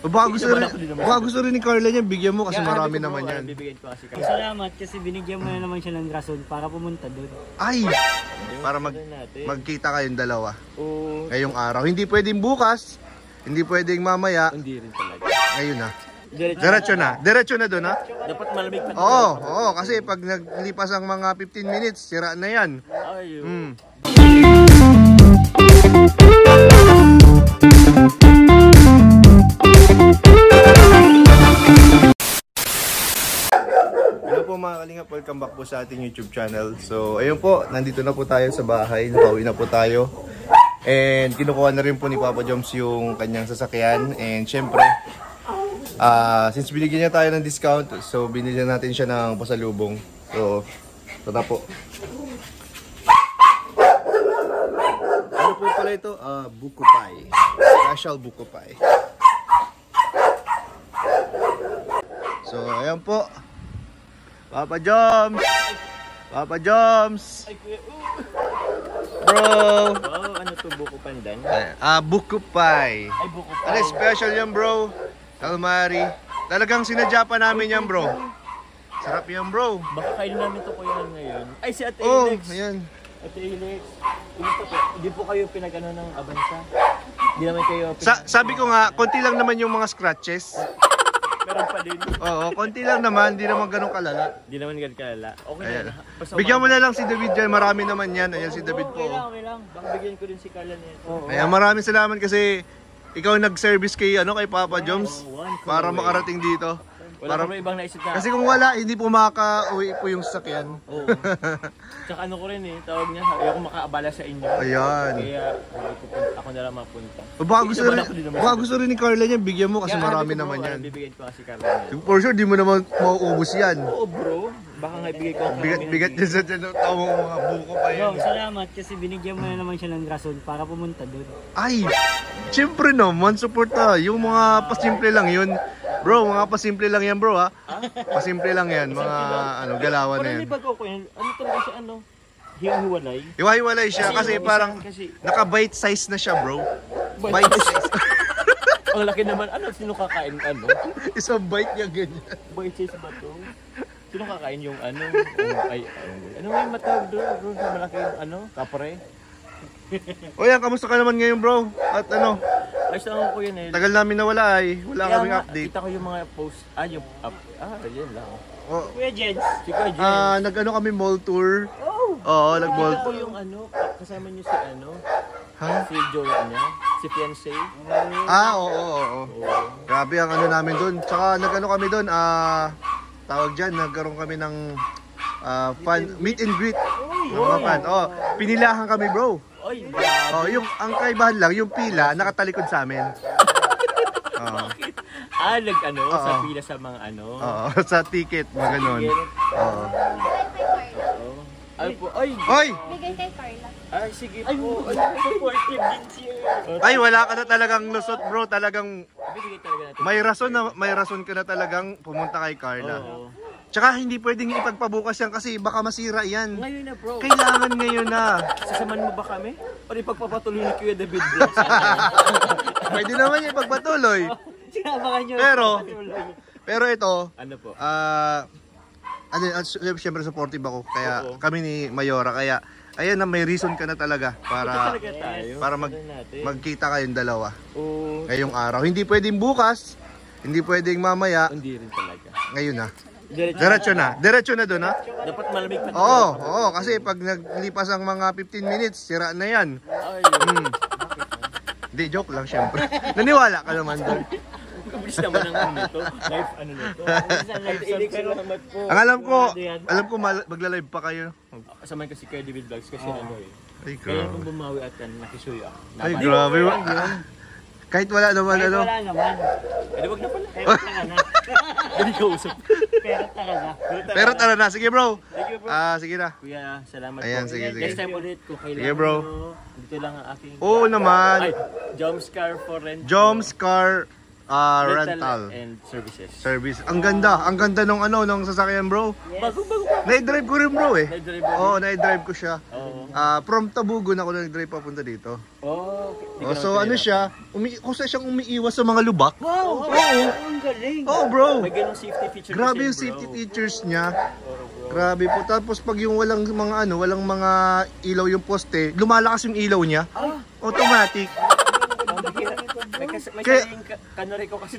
Baka gusto rin ni Carla niya, bigyan mo kasi marami naman yan. Bibigyan ko kasi. Salamat kasi binigyan mo na naman siya ng rason para pumunta doon. Ay! Para magkita kayong dalawa. Ngayong araw. Hindi pwedeng bukas, hindi pwedeng mamaya. Hindi rin talaga. Ngayon na. Diretso na. Diretso na doon ha? Dapat malamig pa. Oo, kasi pag naglipas ang mga 15 minutes, sira na yan. Ayun. Hello po mga kalingap, welcome back po sa ating YouTube channel. So ayun po, nandito na po tayo sa bahay, nakauwi na po tayo. And kinukuha na rin po ni Papa Joms yung kanyang sasakyan. And syempre, since binigyan niya tayo ng discount, so binigyan natin siya ng pasalubong. So, ito po. Ano po pala ito? Buko pie. Special buko pie. So, ayan po. Papa Joms! Papa Joms! Bro! Wow, ano to, buko pandan? Buko pie. Ay, buko pie. Ano special yan, bro? Calamari. Talagang sinadya pa namin yan, bro. Sarap yan, bro. Baka kainin namin to kuya ngayon. Ay, si Ate Oh, Ilex. ayan. Ate Ilex. Hindi po kayo pinag-ano ng Avanza? Hindi naman kayo Sabi ko nga, konti lang naman yung mga scratches. meron pa din. Oo, konti lang naman. Hindi naman ganun kalala. Hindi naman ganun kalala. Okay Ayan. na. Bigyan mo na lang si David dyan. Marami naman yan. Ayan si David po. Okay lang. Baka bigyan ko din si Carla nito. Ayan, maraming salamat kasi ikaw nag-service kay Papa Joms para makarating dito. Wala pa ibang naisip na. Kasi kung wala, hindi po makaka-uwi po yung sasakyan. Oo. Tsaka ano ko rin tawag niya, ayoko makaabala sa inyo. Ayan. Kaya ako na lang mapunta. Baka gusto rin ni Carla niya, bigyan mo kasi marami naman yan. Bibigyan ko kasi Carla niya. For sure, di mo naman mauubos yan. Oo bro, baka nga ibigay ko. Bigat niya sa tiyan, tawag mga buko pa yan. Salamat kasi binigyan mo na naman siya ng rason para pumunta doon. Ay, siyempre naman, support na. Yung mga pasimple lang yun. Bro, mga pasimple lang yan bro ha. Pasimple lang yan, mga galawan na yan. Parang bago ko yan, ano talaga siya hiwa-hiwalay? Hiwa-hiwalay siya kasi parang naka-bite size na siya bro. Bite size. Ang laki naman, sino kakain Isang bite niya ganyan. Bite size ba to? Sino kakain yung ano may matawag doon sa malaking kapre? O yan, kamusta ka naman ngayon bro? At Ayos lang ako yun tagal namin nawala wala kaming update. Kita ko yung mga post, yan lang. Kuya Jens. Si Kuya Jens. Nag-ano kami mall tour. Oo, nag-mall tour. Kita ko yung kasama niyo si si Joya niya, si fiancé. Oo. Grabe ang namin doon. Tsaka nag-ano kami doon, tawag dyan, nagkaroon kami ng meet and greet. Pinilahan kami bro. Yung ang kaibahan lang, yung pila nakatalikod sa amin. Sa pila sa mga sa ticket, mga ganun. Ay! Bigay kay Carla. Ay, sige po. Supportive din siya. Ay, wala ka na talagang lusot bro, talagang may rason ka na talagang pumunta kay Carla. Tsaka hindi pwedeng ipagpabukas yan kasi baka masira yan. Ngayon na bro. Kailangan ngayon na. Sasamahan mo ba kami? O ipagpapatuloy ni Kuya David Vlogs? Pwede naman yung ipagpatuloy. Pero ito, siyempre supportive ako. Kaya kami ni Mayora. Kaya ayan na, may reason ka na talaga para magkita kayong dalawa. Ngayong araw. Hindi pwedeng bukas, hindi pwedeng mamaya. Hindi rin talaga. Ngayon na. Diretso na doon ha? Dapat malamig pa. Oo, kasi pag naglipas ang mga 15 minutes, sira na yan. Hindi, joke lang syempre. Naniwala ka naman doon. Kabilis naman ang nito. Ang alam ko magla-live pa kayo. Kasama kasi Kuya David Vlogs kasi Ay, kaya kung bumawi at nakisuyo ako. Ay, grabe. Kahit wala naman Wala naman. Wag na pala. Pero tara na. Hindi ko usap. Pero tara na. Sige bro. Thank you bro. Sige na. Kuya, salamat Ayan, po. sige. Next time ulit kung kailangan Sige bro. dito lang ang aking... Oo naman. Ay, Joms Car for Rent. Joms Car rental and services. service. Ang ganda nung nung sasakyan, bro. Bago pa. Na-drive ko rin, bro eh. Na-drive mo Oo, na-drive ko siya. Oo. From Tabugon ako nag-drive papunta dito. Oh, okay. So ano siya, kusa siyang umiiwas sa mga lubak. Wow! Oo. Ang galing! Oo, bro. May ganung safety feature Grabe kasi, yung bro. safety features niya. Grabe po. Tapos pag yung walang mga ilaw yung poste, lumalakas yung ilaw niya. Automatic. May Kaya- kaling kanori ko kasi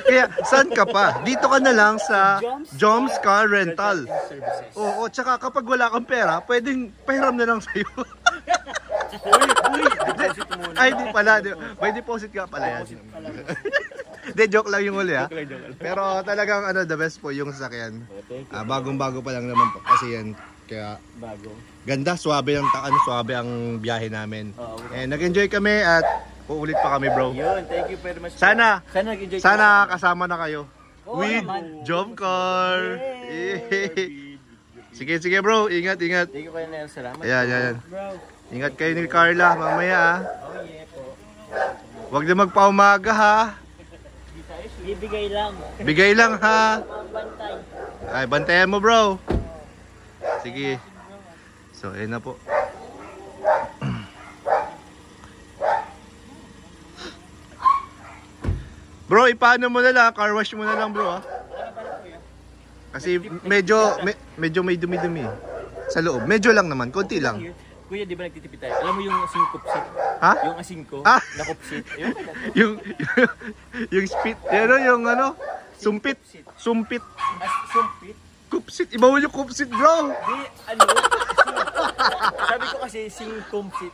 Kaya saan ka pa? Dito ka na lang sa Joms Car Rental. services. Oo, tsaka kapag wala kang pera, pwedeng pahiram na lang sa'yo. Deposit mo muna. Ay, di pala. May deposit ka pala yan. Hindi, joke lang yung uli ha. Joke lang. Pero talagang the best po yung sasakyan. Oh, thank you. Bagong-bago pa lang naman po kasi yan. Kaya Bago. ganda, swabe ang biyahe namin. Oo, And nag-enjoy kami at uulit pa kami, bro. Yun, thank you very much. Sana nag-enjoy Sana kasama na kayo. Oo With naman. Jomcar. Sige, bro. Ingat. Thank you kayo na salamat. Ayan. Bro, Ingat kayo ni Carla mamaya ah. Oh yeah po. Huwag na magpaumaga ha. bibigay lang. Bigay lang ha. Ang bantay. Ay, bantayan mo, bro. Sige. So, ayun na po. Bro, ipaano mo na lang? Car wash mo na lang, bro, ha? Kasi medyo may dumi-dumi. Sa loob. Medyo lang naman. Konti lang. Kuya, di ba nagtitipid tayo? Alam mo yung asing kupsit? Ha? Yung asing ko Ah! na kupsit. Yung yung spit. Yung sumpit. Sumpit. sumpit. Kupsit. Iba mo yung kupsit, bro. Di, sabi ko kasi singkupsit.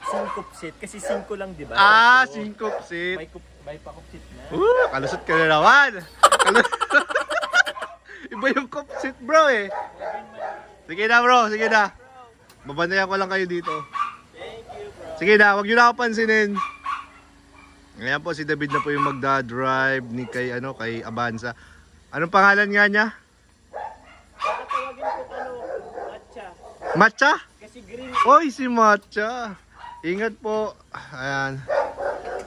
Kasi singko lang, di ba? So, Singkupsit. may pakupsit na. Kalusot ka na naman. Iba yung kupsit, bro, eh. Sige na, bro. Sige na. Babantayan ko lang kayo dito. Thank you, bro. Sige na, huwag nyo na ako pansinin. Ngayon po, si David na po yung magdadrive ni kay Avanza. Anong pangalan nga niya? Tatawagin ko matcha. Matcha? Kasi green. Oy, si Matcha. Ingat po. Ayan.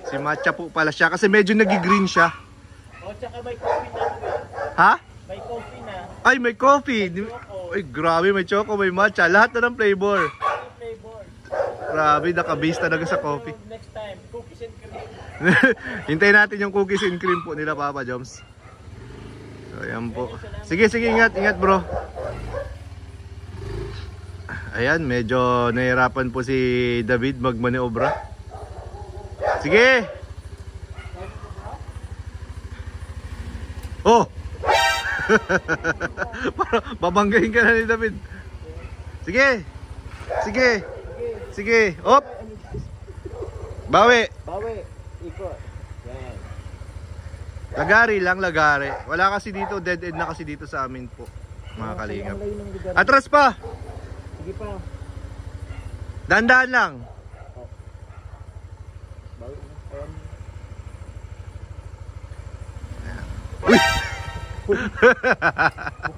Si Matcha po pala siya kasi medyo nag-green siya. O, tsaka may coffee na. Ha? May coffee na. Ay, may coffee. Ay, grabe, may choco, may matcha. Lahat na ng flavor. May flavor. Grabe, naka-base talaga sa coffee. So, next time, cookies and cream. Hintayin natin yung cookies and cream po nila, Papa Joms. So, ayan po. Sige, ingat, bro. Ayan, medyo nahirapan po si David magmaniobra. Sige! Oh! Babanggain ka na ni David. Sige! Op! Bawi! Ikot. Yan. Lagari lang, lagari. Wala kasi dito, dead end na kasi dito sa amin po, mga kalingap. Atras pa! Sige pa. Dahan-dahan lang.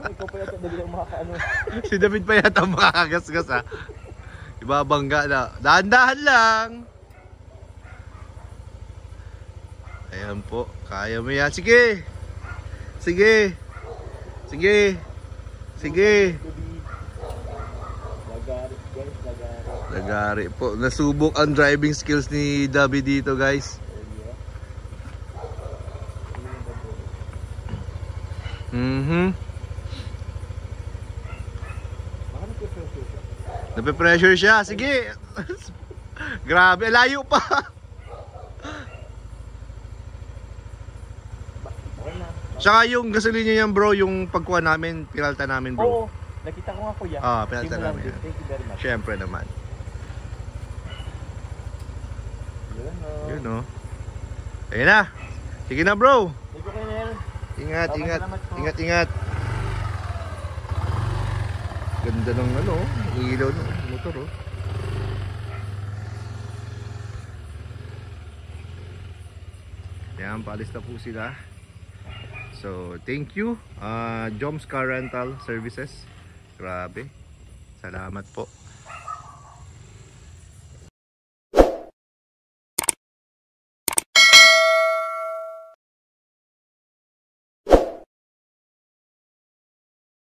Ikaw pa yata, dali lang makakaano. Si David pa yata makakagasgas ha. Ibabangga na. Dahan-dahan lang. Ayan po. Kaya mo yan. Sige. Lagari, guys, lagari. Lagari po. Nasubok ang driving skills ni David dito, guys. Nape-pressure siya. Sige. Grabe, layo pa. Tsaka yung gasolina niyan, bro, yung pagkuha namin, pinalta namin, bro. Oo, nakita ko nga kuya. Pinalta Simulan namin din. yan. Thank you very much. Siyempre naman. Yun, no. Ayun na. Sige na, bro. Thank you kayo, Nel. Ingat. Salamat po. Ingat. Ganda ng ilaw ng motor, oh. Yan, paalis na po sila. So, thank you, Joms Car Rental Services. Grabe. Salamat po.